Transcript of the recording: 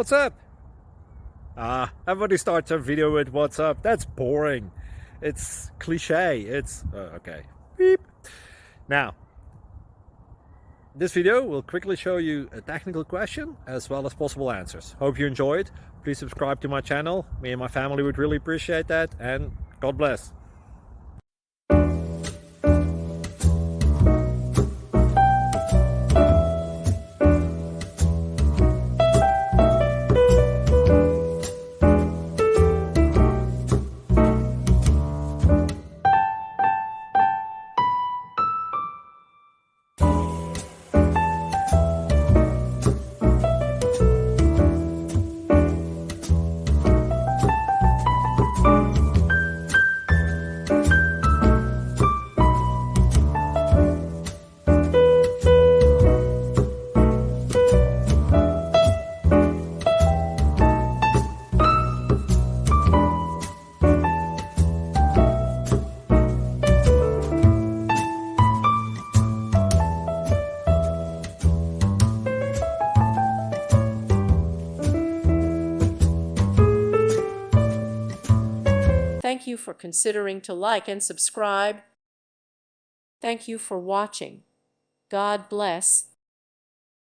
What's up? Everybody starts a video with what's up. That's boring. It's cliche. It's okay. Beep. Now, this video will quickly show you a technical question as well as possible answers. Hope you enjoyed. Please subscribe to my channel. Me and my family would really appreciate that, and God bless. Thank you for considering to like and subscribe. Thank you for watching. God bless.